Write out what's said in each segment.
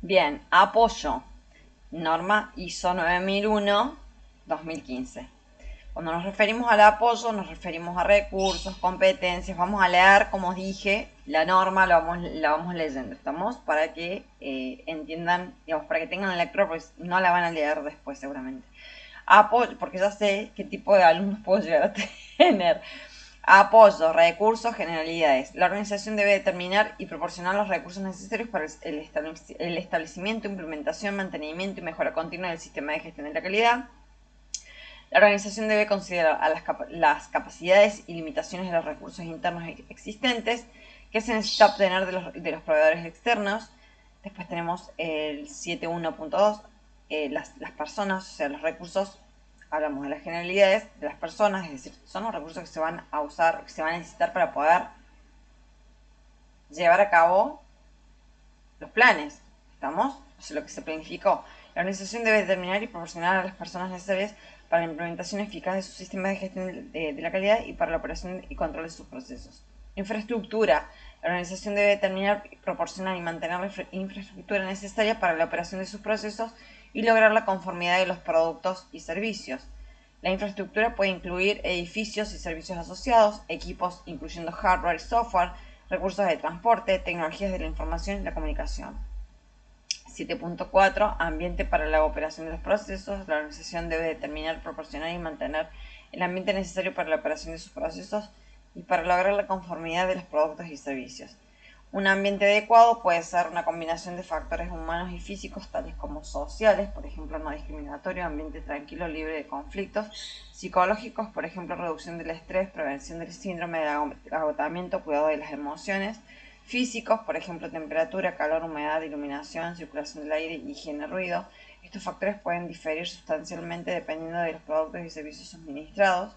Bien, apoyo. Norma ISO 9001-2015. Cuando nos referimos al apoyo, nos referimos a recursos, competencias. Vamos a leer, como os dije, la norma, la vamos leyendo. ¿Estamos? Para que entiendan, digamos, para que tengan la lectura, pues no la van a leer después seguramente. Apoyo, porque ya sé qué tipo de alumnos puedo llegar a tener. Apoyo, recursos, generalidades. La organización debe determinar y proporcionar los recursos necesarios para el establecimiento, implementación, mantenimiento y mejora continua del sistema de gestión de la calidad. La organización debe considerar a las capacidades y limitaciones de los recursos internos existentes que se necesita obtener de los proveedores externos. Después tenemos el 7.1.2, las personas, o sea, los recursos. Hablamos de las generalidades de las personas, es decir, son los recursos que se van a usar, que se van a necesitar para poder llevar a cabo los planes. ¿Estamos? O sea, lo que se planificó. La organización debe determinar y proporcionar a las personas necesarias para la implementación eficaz de su sistema de gestión de la calidad y para la operación y control de sus procesos. Infraestructura. La organización debe determinar, proporcionar y mantener la infraestructura necesaria para la operación de sus procesos y lograr la conformidad de los productos y servicios. La infraestructura puede incluir edificios y servicios asociados, equipos incluyendo hardware y software, recursos de transporte, tecnologías de la información y la comunicación. 7.4. Ambiente para la operación de los procesos. La organización debe determinar, proporcionar y mantener el ambiente necesario para la operación de sus procesos y para lograr la conformidad de los productos y servicios. Un ambiente adecuado puede ser una combinación de factores humanos y físicos, tales como sociales, por ejemplo, no discriminatorio, ambiente tranquilo, libre de conflictos, psicológicos, por ejemplo, reducción del estrés, prevención del síndrome de agotamiento, cuidado de las emociones, físicos, por ejemplo, temperatura, calor, humedad, iluminación, circulación del aire, higiene, ruido. Estos factores pueden diferir sustancialmente dependiendo de los productos y servicios suministrados.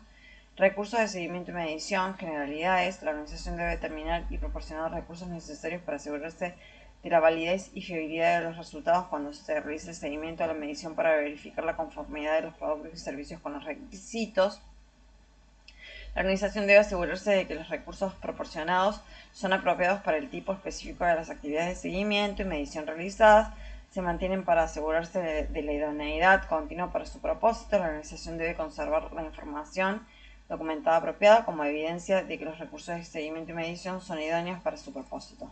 Recursos de seguimiento y medición, generalidades. La organización debe determinar y proporcionar los recursos necesarios para asegurarse de la validez y fiabilidad de los resultados cuando se realice el seguimiento o la medición para verificar la conformidad de los productos y servicios con los requisitos. La organización debe asegurarse de que los recursos proporcionados son apropiados para el tipo específico de las actividades de seguimiento y medición realizadas, se mantienen para asegurarse de la idoneidad continua para su propósito. La organización debe conservar la información documentada apropiada como evidencia de que los recursos de seguimiento y medición son idóneos para su propósito.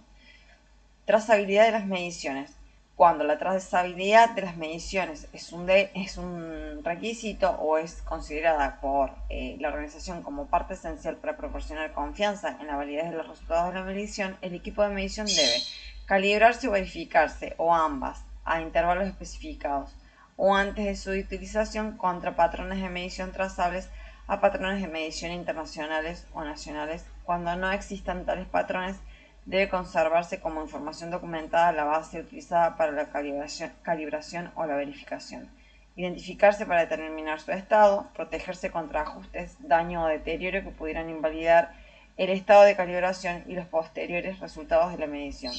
Trazabilidad de las mediciones. Cuando la trazabilidad de las mediciones es un requisito o es considerada por la organización como parte esencial para proporcionar confianza en la validez de los resultados de la medición, el equipo de medición debe calibrarse o verificarse, o ambas, a intervalos especificados, o antes de su utilización contra patrones de medición trazables a patrones de medición internacionales o nacionales. Cuando no existan tales patrones, debe conservarse como información documentada la base utilizada para la calibración o la verificación. Identificarse para determinar su estado, protegerse contra ajustes, daño o deterioro que pudieran invalidar el estado de calibración y los posteriores resultados de la medición.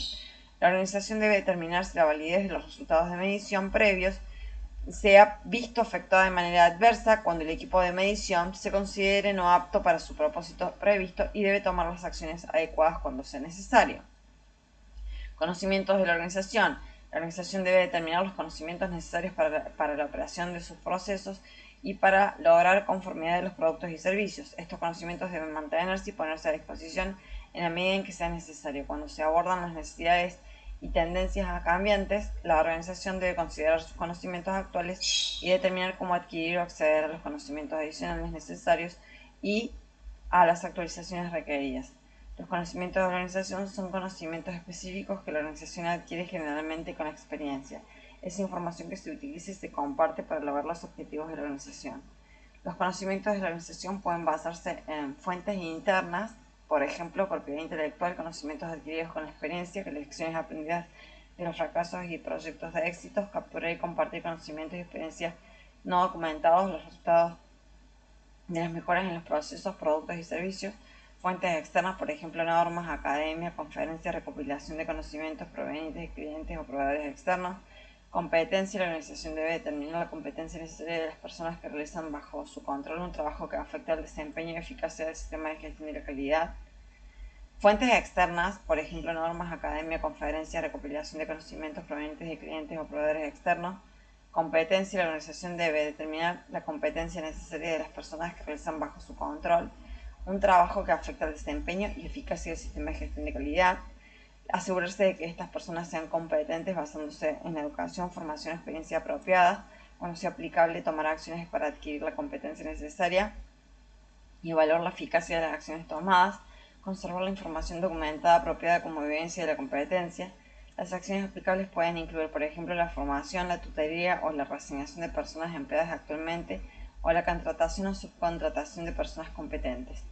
La organización debe determinar si la validez de los resultados de medición previos sea visto afectada de manera adversa cuando el equipo de medición se considere no apto para su propósito previsto y debe tomar las acciones adecuadas cuando sea necesario. Conocimientos de la organización. La organización debe determinar los conocimientos necesarios para la operación de sus procesos y para lograr conformidad de los productos y servicios. Estos conocimientos deben mantenerse y ponerse a disposición en la medida en que sea necesario. Cuando se abordan las necesidades y tendencias cambiantes, la organización debe considerar sus conocimientos actuales y determinar cómo adquirir o acceder a los conocimientos adicionales necesarios y a las actualizaciones requeridas. Los conocimientos de la organización son conocimientos específicos que la organización adquiere generalmente con la experiencia. Esa información que se utiliza y se comparte para lograr los objetivos de la organización. Los conocimientos de la organización pueden basarse en fuentes internas, por ejemplo, propiedad intelectual, conocimientos adquiridos con la experiencia, lecciones aprendidas de los fracasos y proyectos de éxitos, capturar y compartir conocimientos y experiencias no documentados, los resultados de las mejoras en los procesos, productos y servicios, fuentes externas, por ejemplo, normas, academia, conferencias, recopilación de conocimientos provenientes de clientes o proveedores externos. Competencia. La organización debe determinar la competencia necesaria de las personas que realizan bajo su control un trabajo que afecta al desempeño y eficacia del sistema de gestión de la calidad. Fuentes externas, por ejemplo, normas, academia, conferencias, recopilación de conocimientos provenientes de clientes o proveedores externos. Competencia. La organización debe determinar la competencia necesaria de las personas que realizan bajo su control un trabajo que afecta al desempeño y eficacia del sistema de gestión de calidad. Asegurarse de que estas personas sean competentes basándose en la educación, formación, experiencia apropiada. Cuando sea aplicable, tomar acciones para adquirir la competencia necesaria y evaluar la eficacia de las acciones tomadas. Conservar la información documentada apropiada como evidencia de la competencia. Las acciones aplicables pueden incluir, por ejemplo, la formación, la tutoría o la reasignación de personas empleadas actualmente o la contratación o subcontratación de personas competentes.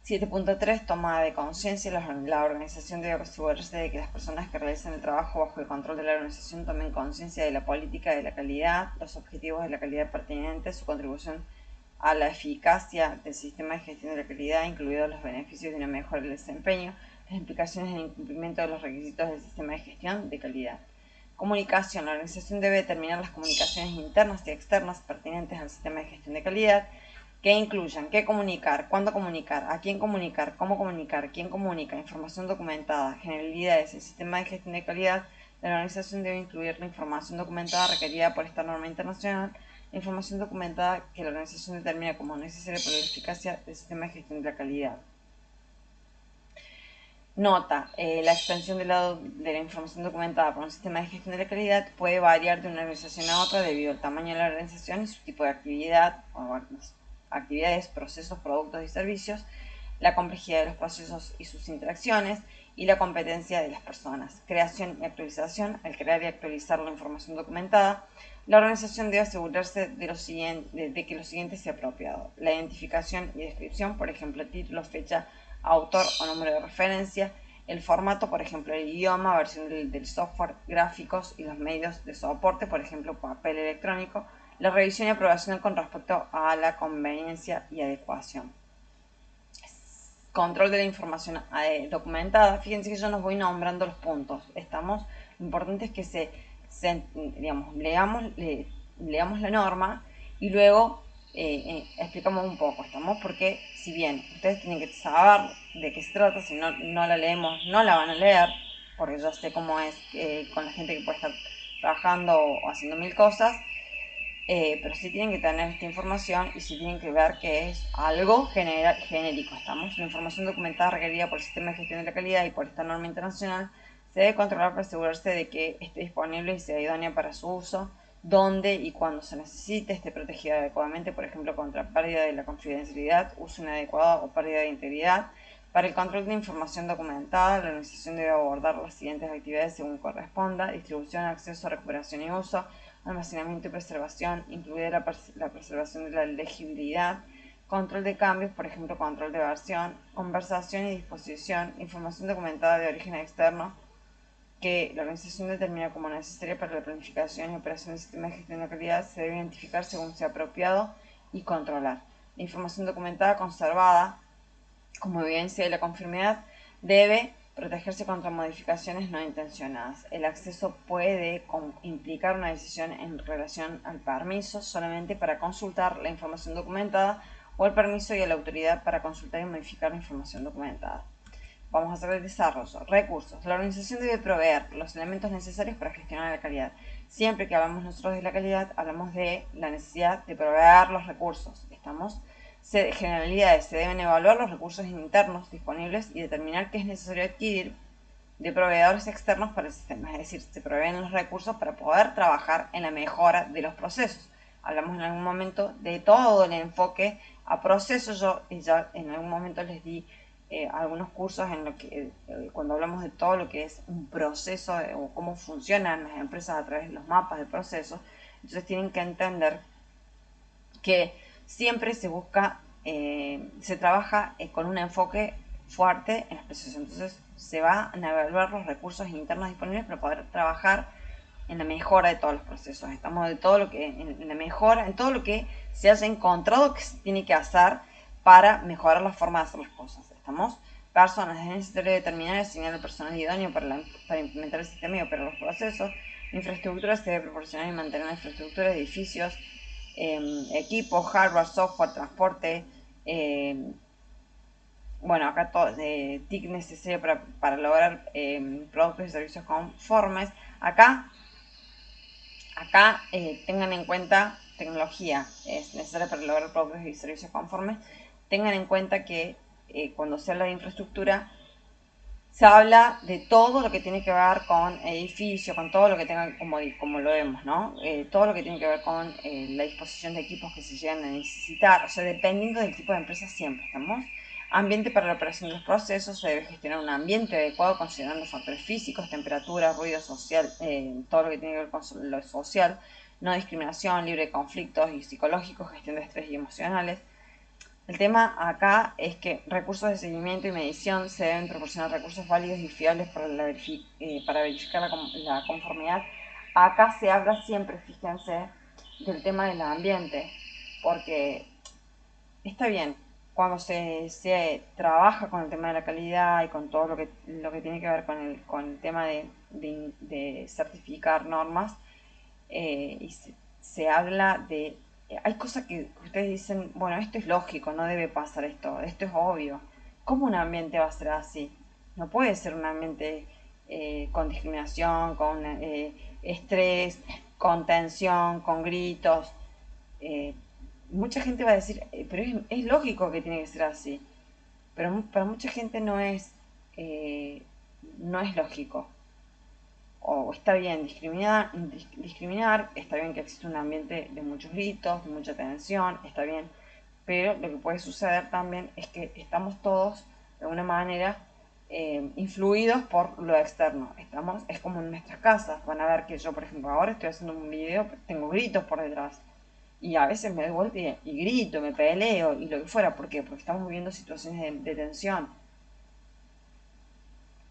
7.3. Toma de conciencia. La organización debe asegurarse de que las personas que realizan el trabajo bajo el control de la organización tomen conciencia de la política de la calidad, los objetivos de la calidad pertinentes, su contribución a la eficacia del sistema de gestión de la calidad, incluidos los beneficios de una mejora del desempeño, las implicaciones del incumplimiento de los requisitos del sistema de gestión de calidad. Comunicación. La organización debe determinar las comunicaciones internas y externas pertinentes al sistema de gestión de calidad, que incluyan qué comunicar, cuándo comunicar, a quién comunicar, cómo comunicar, quién comunica, información documentada, generalidades. El sistema de gestión de calidad de la organización debe incluir la información documentada requerida por esta norma internacional, la información documentada que la organización determina como necesaria para la eficacia del sistema de gestión de la calidad. Nota, la extensión de la información documentada por un sistema de gestión de la calidad puede variar de una organización a otra debido al tamaño de la organización y su tipo de actividad, o actividades, procesos, productos y servicios, la complejidad de los procesos y sus interacciones, y la competencia de las personas. Creación y actualización. Al crear y actualizar la información documentada, la organización debe asegurarse de que lo siguiente sea apropiado: la identificación y descripción, por ejemplo, título, fecha, autor o número de referencia; el formato, por ejemplo, el idioma, versión del software, gráficos y los medios de soporte, por ejemplo, papel electrónico; la revisión y aprobación con respecto a la conveniencia y adecuación. Control de la información documentada. Fíjense que yo nos voy nombrando los puntos. Lo importante es que leamos la norma y luego explicamos un poco, porque si bien ustedes tienen que saber de qué se trata, si no, no la leemos, no la van a leer, porque yo sé cómo es con la gente que puede estar trabajando o haciendo mil cosas. Pero sí tienen que tener esta información y sí tienen que ver que es algo genérico. La información documentada requerida por el sistema de gestión de la calidad y por esta norma internacional se debe controlar para asegurarse de que esté disponible y sea idónea para su uso, donde y cuando se necesite, esté protegida adecuadamente, por ejemplo, contra pérdida de la confidencialidad, uso inadecuado o pérdida de integridad. Para el control de la información documentada, la organización debe abordar las siguientes actividades según corresponda: distribución, acceso, recuperación y uso, almacenamiento y preservación, incluida la preservación de la legibilidad, control de cambios, por ejemplo, control de versión, conversación y disposición, información documentada de origen externo que la organización determina como necesaria para la planificación y operación del sistema de gestión de calidad, se debe identificar según sea apropiado y controlar. La información documentada conservada como evidencia de la conformidad debe protegerse contra modificaciones no intencionadas. El acceso puede implicar una decisión en relación al permiso solamente para consultar la información documentada o el permiso y a la autoridad para consultar y modificar la información documentada. Vamos a hacer el desarrollo. Recursos. La organización debe proveer los elementos necesarios para gestionar la calidad. Siempre que hablamos nosotros de la calidad, hablamos de la necesidad de proveer los recursos. Generalidades. Se deben evaluar los recursos internos disponibles y determinar qué es necesario adquirir de proveedores externos para el sistema. Es decir, se proveen los recursos para poder trabajar en la mejora de los procesos. Hablamos en algún momento de todo el enfoque a procesos. Yo ya en algún momento les di algunos cursos en lo que cuando hablamos de todo lo que es un proceso o cómo funcionan las empresas a través de los mapas de procesos. Entonces tienen que entender que siempre se trabaja con un enfoque fuerte en los procesos. Entonces se van a evaluar los recursos internos disponibles para poder trabajar en la mejora de todos los procesos. Estamos de todo lo que en la mejora, en todo lo que se haya encontrado que se tiene que hacer para mejorar la forma de hacer las cosas. Personas. Es necesario determinar y asignar el personal idóneo para implementar el sistema y operar los procesos. Infraestructura. Se debe proporcionar y mantener la infraestructura de edificios, equipos, hardware, software, transporte, bueno, acá todo, TIC necesario para lograr productos y servicios conformes. Acá tengan en cuenta tecnología es necesaria para lograr productos y servicios conformes. Tengan en cuenta que cuando se habla de infraestructura, se habla de todo lo que tiene que ver con edificio, con todo lo que tenga, como lo vemos, ¿no? Todo lo que tiene que ver con la disposición de equipos que se llegan a necesitar, o sea, dependiendo del tipo de empresa siempre, ¿estamos? Ambiente para la operación de los procesos, se debe gestionar un ambiente adecuado considerando factores físicos, temperatura, ruido social, todo lo que tiene que ver con lo social, no discriminación, libre de conflictos y psicológicos, gestión de estrés y emocionales. El tema acá es que recursos de seguimiento y medición se deben proporcionar recursos válidos y fiables para verificar la conformidad. Acá se habla siempre, fíjense, del tema del ambiente, porque está bien, cuando se trabaja con el tema de la calidad y con todo lo que tiene que ver con el tema de certificar normas, y se habla de... Hay cosas que ustedes dicen, bueno, esto es lógico, no debe pasar esto es obvio. ¿Cómo un ambiente va a ser así? No puede ser un ambiente con discriminación, con estrés, con tensión, con gritos. Eh, Mucha gente va a decir, pero es lógico que tiene que ser así. Pero para mucha gente no es lógico o está bien discriminar, está bien que existe un ambiente de muchos gritos, de mucha tensión, está bien, pero lo que puede suceder también es que estamos todos de alguna manera influidos por lo externo. Es como en nuestras casas, van a ver que yo, por ejemplo, ahora estoy haciendo un video, tengo gritos por detrás. Y a veces me doy vuelta y grito, me peleo y lo que fuera. ¿Por qué? Porque estamos viviendo situaciones de tensión.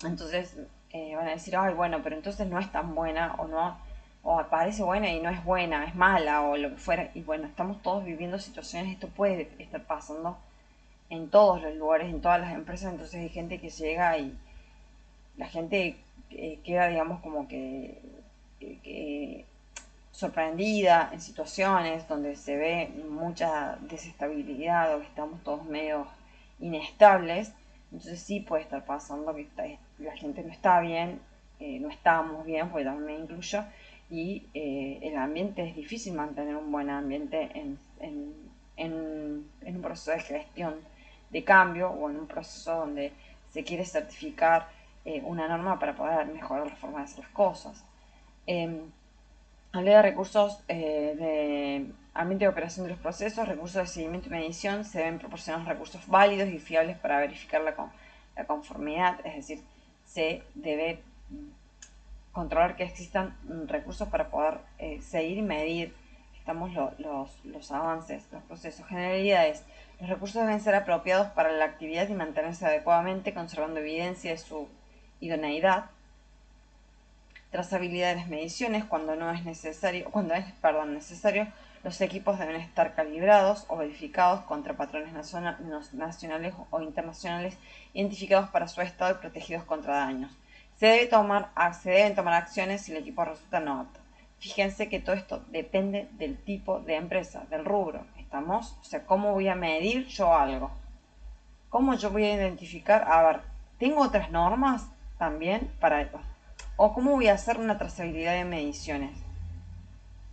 Entonces van a decir, ay, bueno, pero entonces no es tan buena o no, o parece buena y no es buena, es mala o lo que fuera. Y bueno, estamos todos viviendo situaciones, esto puede estar pasando en todos los lugares, en todas las empresas, entonces hay gente que llega y la gente queda, digamos, como que sorprendida en situaciones donde se ve mucha desestabilidad o que estamos todos medio inestables, entonces sí puede estar pasando que la gente no está bien, no estamos bien, porque también me incluyo, y el ambiente es difícil mantener un buen ambiente en un proceso de gestión de cambio o en un proceso donde se quiere certificar una norma para poder mejorar la forma de hacer las cosas. Eh, Hablé de recursos de ambiente de operación de los procesos, recursos de seguimiento y medición. Se deben proporcionar recursos válidos y fiables para verificar la conformidad, es decir, se debe controlar que existan recursos para poder seguir y medir los avances, los procesos, generalidades. Los recursos deben ser apropiados para la actividad y mantenerse adecuadamente, conservando evidencia de su idoneidad. Trazabilidad de las mediciones cuando es, perdón, necesario, los equipos deben estar calibrados o verificados contra patrones nacionales o internacionales identificados para su estado y protegidos contra daños. Se deben tomar acciones si el equipo resulta no apto. Fíjense que todo esto depende del tipo de empresa, del rubro. ¿Estamos? O sea, ¿cómo voy a medir yo algo? ¿Cómo yo voy a identificar? A ver, ¿tengo otras normas también para o cómo voy a hacer una trazabilidad de mediciones?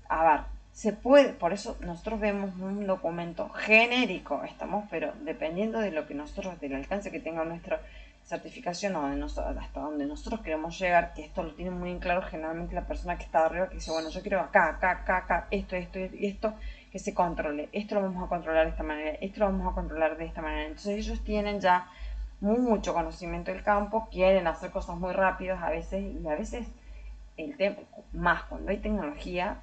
A ver, se puede, por eso nosotros vemos un documento genérico, pero dependiendo de lo que nosotros, del alcance que tenga nuestra certificación o hasta donde nosotros queremos llegar, que esto lo tiene muy en claro generalmente la persona que está arriba, que dice, bueno, yo quiero acá, esto y esto, que se controle, esto lo vamos a controlar de esta manera, esto lo vamos a controlar de esta manera. Entonces ellos tienen ya mucho conocimiento del campo, quieren hacer cosas muy rápidas a veces, y a veces el tema, más cuando hay tecnología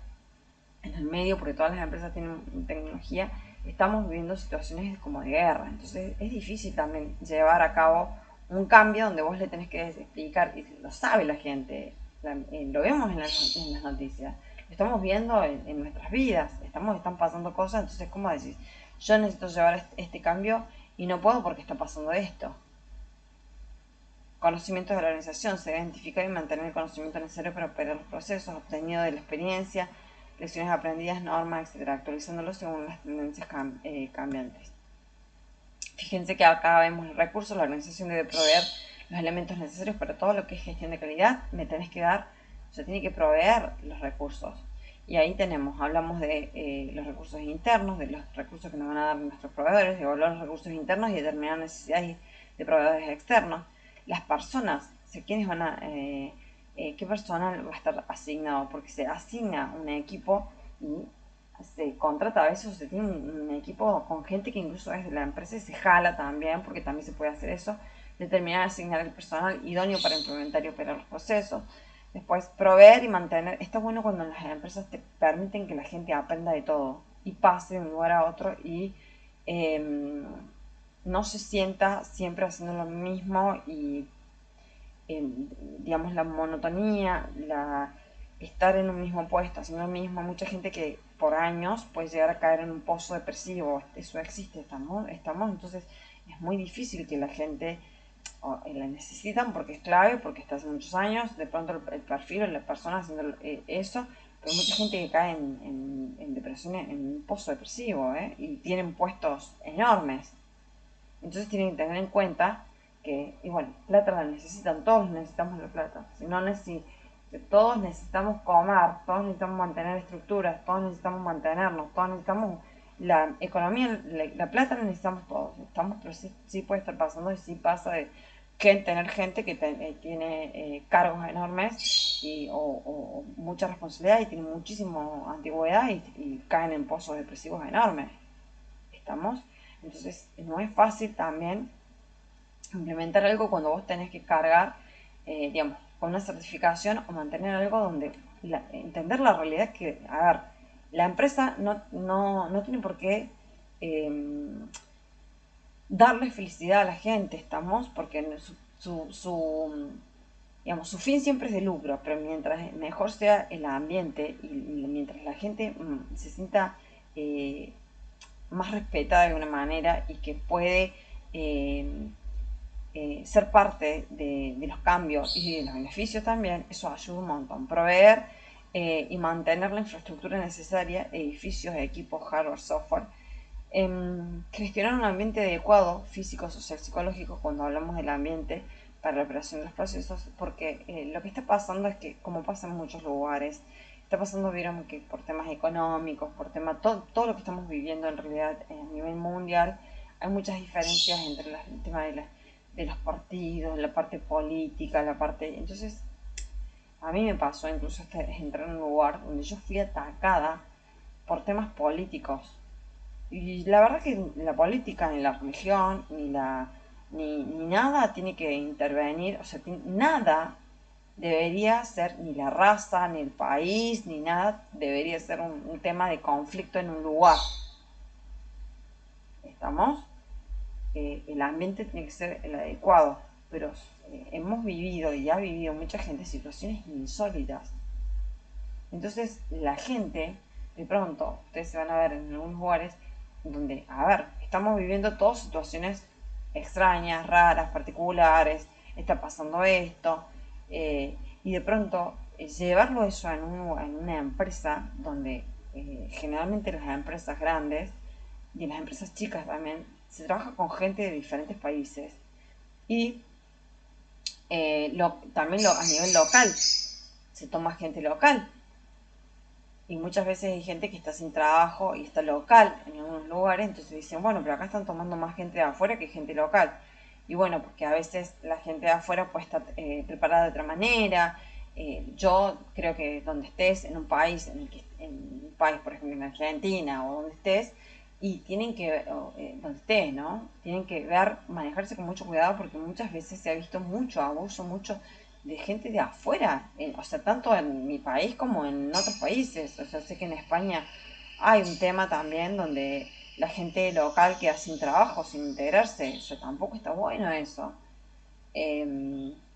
en el medio, porque todas las empresas tienen tecnología, estamos viviendo situaciones como de guerra. Entonces es difícil también llevar a cabo un cambio donde vos le tenés que explicar, y lo sabe la gente, lo vemos en las noticias, lo estamos viendo en nuestras vidas, están pasando cosas, entonces ¿cómo decís? Yo necesito llevar este cambio y no puedo porque está pasando esto. Conocimientos de la organización. Se debe identificar y mantener el conocimiento necesario para operar los procesos obtenidos de la experiencia, lecciones aprendidas, normas, etcétera, actualizándolo según las tendencias cambiantes. Fíjense que acá vemos los recursos, la organización debe proveer los elementos necesarios para todo lo que es gestión de calidad, me tenés que dar, o sea, tiene que proveer los recursos. Y ahí tenemos, hablamos de los recursos internos, de los recursos que nos van a dar nuestros proveedores, de evaluar los recursos internos y determinar necesidades de proveedores externos. Las personas, o sea, ¿quiénes van a, qué personal va a estar asignado? Porque se asigna un equipo y se contrata a veces, se tiene un equipo con gente que incluso es de la empresa y se jala también, porque también se puede hacer eso, determinar, asignar el personal idóneo para implementar y operar los procesos. Después, proveer y mantener. Está bueno cuando las empresas te permiten que la gente aprenda de todo y pase de un lugar a otro y eh, no se sienta siempre haciendo lo mismo y digamos, la monotonía, estar en un mismo puesto, haciendo lo mismo. Hay mucha gente que por años puede llegar a caer en un pozo depresivo. Eso existe, entonces es muy difícil que la gente la necesitan porque es clave, porque está hace muchos años, de pronto el perfil o la persona haciendo eso, pero hay mucha gente que cae en depresión, en un pozo depresivo, y tienen puestos enormes. Entonces tienen que tener en cuenta que, y bueno, plata la necesitan, todos necesitamos la plata. Si no todos necesitamos comer, todos necesitamos mantener estructuras, todos necesitamos mantenernos, todos necesitamos la economía, la plata la necesitamos todos. Estamos, pero sí puede estar pasando y sí pasa de tener gente que tiene cargos enormes o mucha responsabilidad y tiene muchísima antigüedad y caen en pozos depresivos enormes. ¿Estamos? Entonces no es fácil también implementar algo cuando vos tenés que cargar, digamos, con una certificación o mantener algo donde entender la realidad que, a ver, la empresa no tiene por qué eh, darle felicidad a la gente, ¿estamos? Porque digamos, su fin siempre es de lucro, pero mientras mejor sea el ambiente y mientras la gente se sienta más respetada de alguna manera y que puede ser parte de los cambios y de los beneficios también, eso ayuda un montón. Proveer y mantener la infraestructura necesaria, edificios, equipos, hardware, software. Gestionar un ambiente adecuado, físico, social, psicológico, cuando hablamos del ambiente para la operación de los procesos, porque lo que está pasando es que, como pasa en muchos lugares, está pasando, vieron que por temas económicos, por temas, todo lo que estamos viviendo en realidad a nivel mundial, hay muchas diferencias entre el tema de los partidos, la parte política, la parte... Entonces, a mí me pasó incluso hasta entrar en un lugar donde yo fui atacada por temas políticos. Y la verdad que la política, ni la religión, ni nada tiene que intervenir, o sea, nada debería ser, ni la raza, ni el país, ni nada, debería ser un tema de conflicto en un lugar. ¿Estamos? El ambiente tiene que ser el adecuado, pero hemos vivido y ha vivido mucha gente situaciones insólitas. Entonces la gente, de pronto, ustedes se van a ver en algunos lugares donde, a ver, estamos viviendo todas situaciones extrañas, raras, particulares, está pasando esto, y de pronto llevarlo eso en una empresa donde generalmente las empresas grandes y en las empresas chicas también se trabaja con gente de diferentes países y también a nivel local se toma gente local y muchas veces hay gente que está sin trabajo y está local en algunos lugares, entonces dicen, bueno, pero acá están tomando más gente de afuera que gente local. Y bueno, porque a veces la gente de afuera puede estar preparada de otra manera. Yo creo que donde estés, en un país, en un país, por ejemplo, en Argentina o donde estés, y tienen que, donde estés, ¿no? Tienen que ver, manejarse con mucho cuidado porque muchas veces se ha visto mucho abuso, mucho de gente de afuera, o sea, tanto en mi país como en otros países. O sea, sé que en España hay un tema también donde la gente local queda sin trabajo, sin integrarse. O sea, tampoco está bueno eso.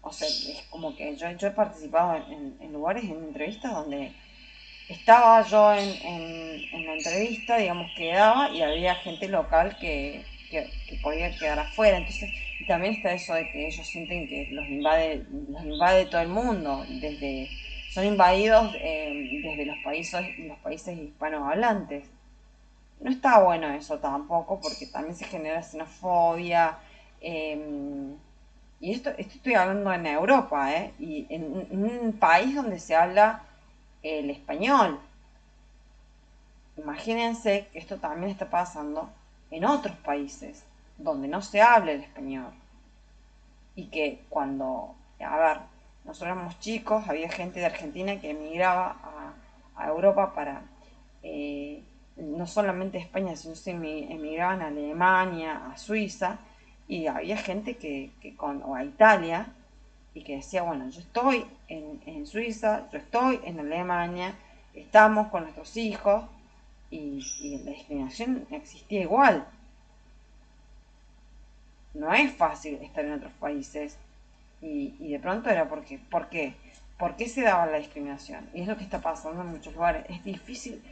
O sea, es como que yo he participado en lugares, en entrevistas donde estaba yo en la entrevista, digamos, quedaba y había gente local que podía quedar afuera. Entonces, y también está eso de que ellos sienten que los invade todo el mundo, son invadidos desde los países hispanohablantes. No está bueno eso tampoco, porque también se genera xenofobia. Y esto estoy hablando en Europa, y en un país donde se habla el español. Imagínense que esto también está pasando en otros países donde no se habla el español. Y que cuando, a ver, nosotros éramos chicos, había gente de Argentina que emigraba a Europa para, no solamente España, sino se emigraban a Alemania, a Suiza, y había gente o a Italia, y que decía, bueno, yo estoy en Suiza, yo estoy en Alemania, estamos con nuestros hijos, y la discriminación existía igual. No es fácil estar en otros países y de pronto era porque, ¿por qué? ¿Por qué se daba la discriminación? Y es lo que está pasando en muchos lugares. Es difícil,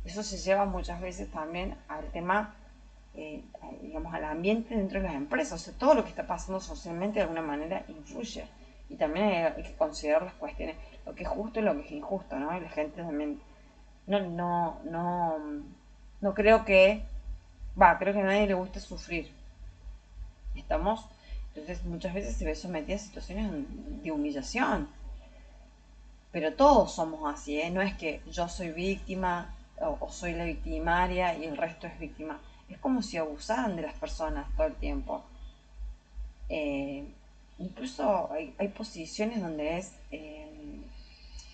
eso se lleva muchas veces también al tema, digamos, al ambiente dentro de las empresas. O sea, todo lo que está pasando socialmente de alguna manera influye. Y también hay que considerar las cuestiones, lo que es justo y lo que es injusto, ¿no? Y la gente también, no creo que, creo que a nadie le gusta sufrir. Estamos, entonces muchas veces se ve sometida a situaciones de humillación. Pero todos somos así, ¿eh? No es que yo soy víctima o soy la victimaria y el resto es víctima. Es como si abusaran de las personas todo el tiempo. Eh, Incluso hay posiciones donde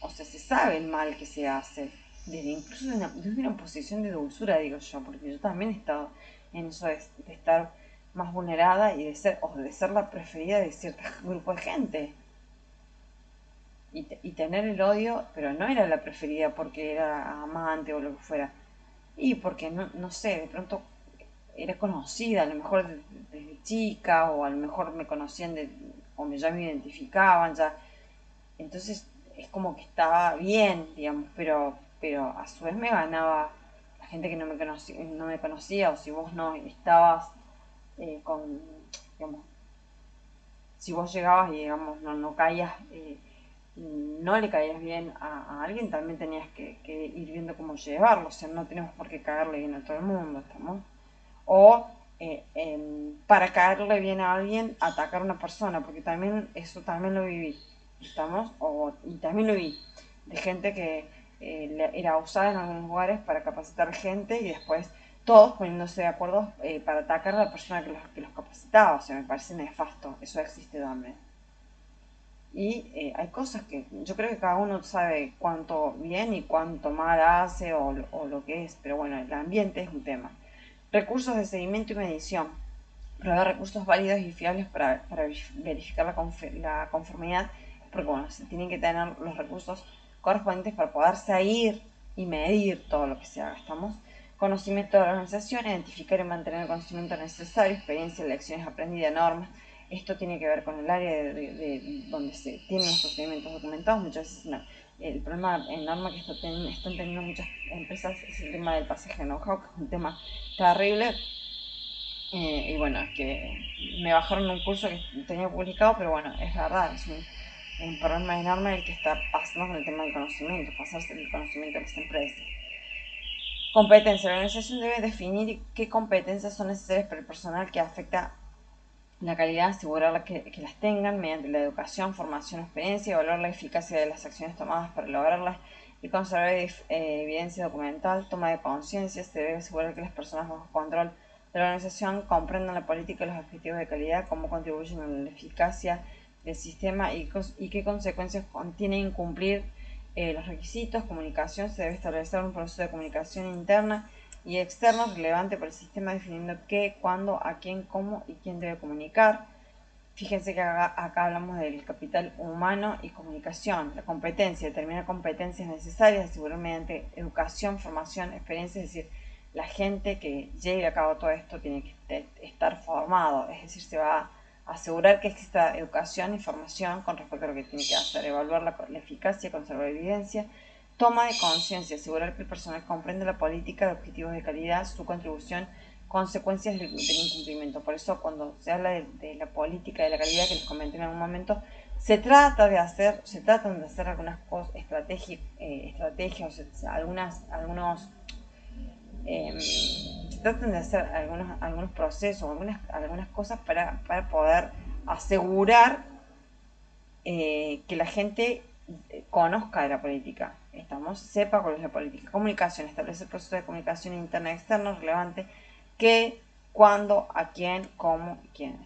o sea, se sabe el mal que se hace, incluso desde una posición de dulzura, digo yo, porque yo también he estado en eso de estar más vulnerada y de ser la preferida de cierto grupo de gente. Y tener el odio, pero no era la preferida porque era amante o lo que fuera. Y porque, no sé, de pronto era conocida, a lo mejor desde chica, o a lo mejor me conocían o ya me identificaban, ya. Entonces es como que estaba bien, digamos, pero a su vez me ganaba la gente que no me conocía, o si vos no estabas con, digamos, si vos llegabas y, digamos, no caías, no le caías bien a alguien, también tenías que ir viendo cómo llevarlo, o sea, no tenemos por qué caerle bien a todo el mundo, ¿estamos? O para caerle bien a alguien, atacar a una persona, porque también eso también lo viví, ¿estamos? Y también lo vi, de gente que era usada en algunos lugares para capacitar gente y después todos poniéndose de acuerdo para atacar a la persona que los capacitaba, o sea, me parece nefasto, eso existe también. Y hay cosas que yo creo que cada uno sabe cuánto bien y cuánto mal hace o lo que es, pero bueno, el ambiente es un tema. Recursos de seguimiento y medición. Proveer recursos válidos y fiables para verificar la conformidad, porque bueno, se tienen que tener los recursos correspondientes para poder seguir y medir todo lo que se haga. ¿Estamos? Conocimiento de la organización, identificar y mantener el conocimiento necesario, experiencia, lecciones aprendidas, normas. Esto tiene que ver con el área de donde se tienen los procedimientos documentados. Muchas veces no. El problema enorme que están teniendo muchas empresas es el tema del pasaje de know-how, que es un tema terrible. Y bueno, es que me bajaron un curso que tenía publicado, pero bueno, es verdad, es un problema enorme el que está pasando con el tema del conocimiento, pasarse el conocimiento a las empresas. Competencia. La organización debe definir qué competencias son necesarias para el personal que afecta la calidad, asegurar que las tengan mediante la educación, formación, experiencia, evaluar la eficacia de las acciones tomadas para lograrlas y conservar evidencia documental, toma de conciencia. Se debe asegurar que las personas bajo control de la organización comprendan la política y los objetivos de calidad, cómo contribuyen a la eficacia del sistema y qué consecuencias contiene incumplir los requisitos. Comunicación. Se debe establecer un proceso de comunicación interna y externo relevante para el sistema, definiendo qué, cuándo, a quién, cómo y quién debe comunicar. Fíjense que acá hablamos del capital humano y comunicación. La competencia, determinar competencias necesarias, asegurar mediante educación, formación, experiencia, es decir, la gente que lleve a cabo todo esto tiene que estar formado, es decir, se va a asegurar que exista educación y formación con respecto a lo que tiene que hacer, evaluar la eficacia, conservar evidencia, toma de conciencia, asegurar que el personal comprende la política de objetivos de calidad, su contribución, consecuencias del incumplimiento. Por eso cuando se habla de la política de la calidad que les comenté en algún momento, se tratan de hacer algunas cosas, estrategias, algunos se tratan de hacer algunos procesos, algunas cosas para poder asegurar que la gente conozca de la política, sepa cuál es la política. Comunicación, establece el proceso de comunicación interna y externa relevante, qué, cuándo, a quién, cómo, quién,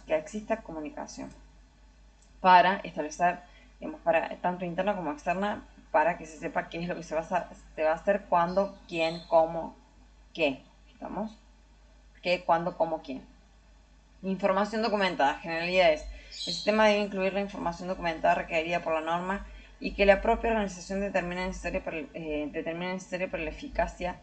que exista comunicación para establecer, digamos, para tanto interna como externa, para que se sepa qué es lo que se va a hacer, cuándo, quién, cómo, qué, qué, cuándo, cómo, quién. Información documentada, generalidades. El sistema debe incluir la información documentada requerida por la norma y que la propia organización determine necesaria para la eficacia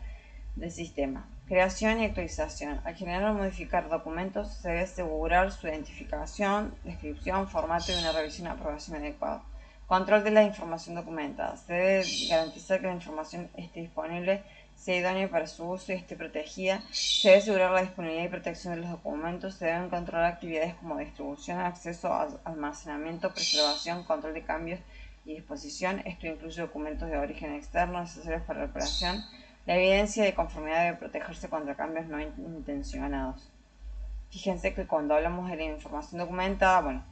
del sistema. Creación y actualización. Al generar o modificar documentos se debe asegurar su identificación, descripción, formato y una revisión y aprobación adecuada. Control de la información documentada. Se debe garantizar que la información esté disponible, sea idónea para su uso y esté protegida. Se debe asegurar la disponibilidad y protección de los documentos. Se deben controlar actividades como distribución, acceso, almacenamiento, preservación, control de cambios y disposición. Esto incluye documentos de origen externo necesarios para la operación. La evidencia de conformidad debe protegerse contra cambios no intencionados. Fíjense que cuando hablamos de la información documentada, bueno,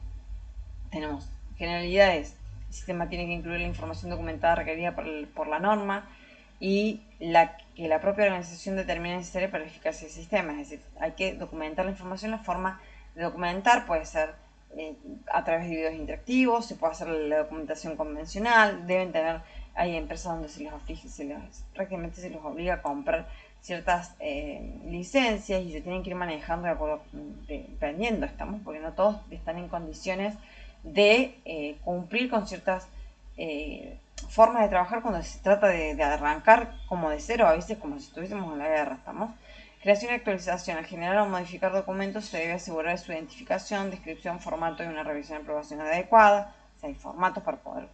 tenemos generalidades. El sistema tiene que incluir la información documentada requerida por la norma y que la propia organización determine necesaria para la eficacia del sistema. Es decir, hay que documentar la información. La forma de documentar puede ser a través de videos interactivos, se puede hacer la documentación convencional, hay empresas donde prácticamente se los obliga a comprar ciertas licencias y se tienen que ir manejando de acuerdo, dependiendo, porque no todos están en condiciones de cumplir con ciertas formas de trabajar cuando se trata de arrancar como de cero, a veces como si estuviésemos en la guerra, Creación y actualización. Al generar o modificar documentos se debe asegurar su identificación, descripción, formato y una revisión y aprobación adecuada. O sea, hay formatos para poder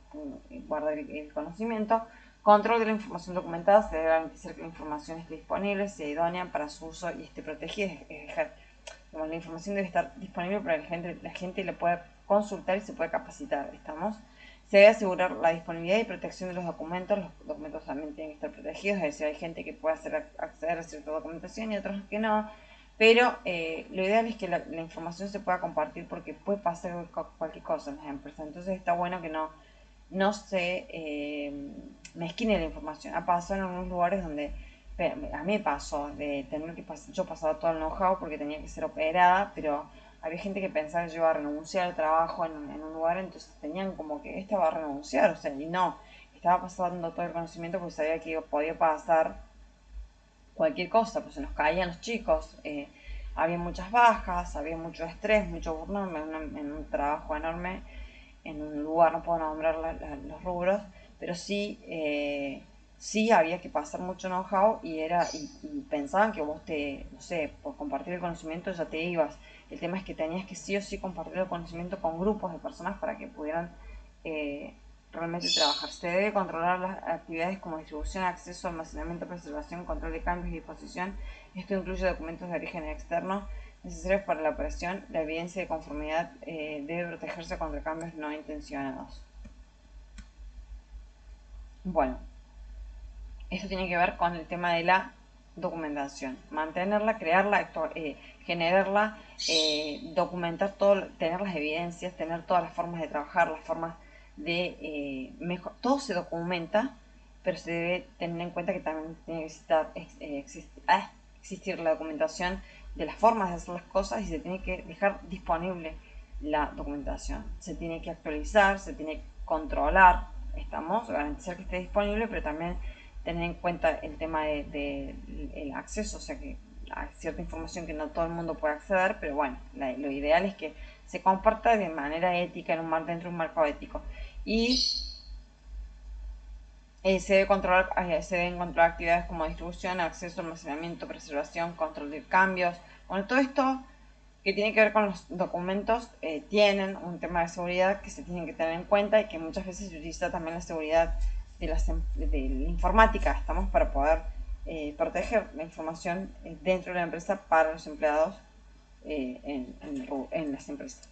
guardar el conocimiento. Control de la información documentada. Se debe garantizar que la información esté disponible, sea idónea para su uso y esté protegida. La información debe estar disponible para que la gente la pueda consultar y se pueda capacitar. Se debe asegurar la disponibilidad y protección de los documentos. Los documentos también tienen que estar protegidos, es decir, hay gente que puede acceder a cierta documentación y otros que no. Pero lo ideal es que la información se pueda compartir porque puede pasar cualquier cosa en las empresas. Entonces está bueno que no se mezquine la información. Ha pasado en algunos lugares donde a mí me pasó de tener que yo pasaba todo el know-how porque tenía que ser operada, pero había gente que pensaba que yo iba a renunciar al trabajo en un lugar, entonces tenían como que esta va a renunciar, o sea, y no, estaba pasando todo el conocimiento porque sabía que podía pasar cualquier cosa, pues se nos caían los chicos, había muchas bajas, había mucho estrés, mucho burnout en un trabajo enorme, en un lugar, no puedo nombrar los rubros, pero sí había que pasar mucho know-how y pensaban que vos no sé, por compartir el conocimiento ya te ibas. El tema es que tenías que sí o sí compartir el conocimiento con grupos de personas para que pudieran realmente trabajar. Se debe controlar las actividades como distribución, acceso, almacenamiento, preservación, control de cambios y disposición. Esto incluye documentos de origen externo necesarios para la operación. La evidencia de conformidad debe protegerse contra cambios no intencionados. Bueno, esto tiene que ver con el tema de la documentación. Mantenerla, crearla, generarla, documentar todo, tener las evidencias, tener todas las formas de trabajar, las formas de mejor. Todo se documenta, pero se debe tener en cuenta que también tiene que existir la documentación de las formas de hacer las cosas y se tiene que dejar disponible la documentación. Se tiene que actualizar, se tiene que controlar, garantizar que esté disponible, pero también tener en cuenta el tema el acceso, o sea que hay cierta información que no todo el mundo puede acceder, pero bueno, lo ideal es que se comparta de manera ética dentro de un marco ético. Y se deben controlar actividades como distribución, acceso, almacenamiento, preservación, control de cambios. Bueno, todo esto que tiene que ver con los documentos tienen un tema de seguridad que se tienen que tener en cuenta y que muchas veces se utiliza también la seguridad de la informática, para poder proteger la información dentro de la empresa para los empleados en las empresas.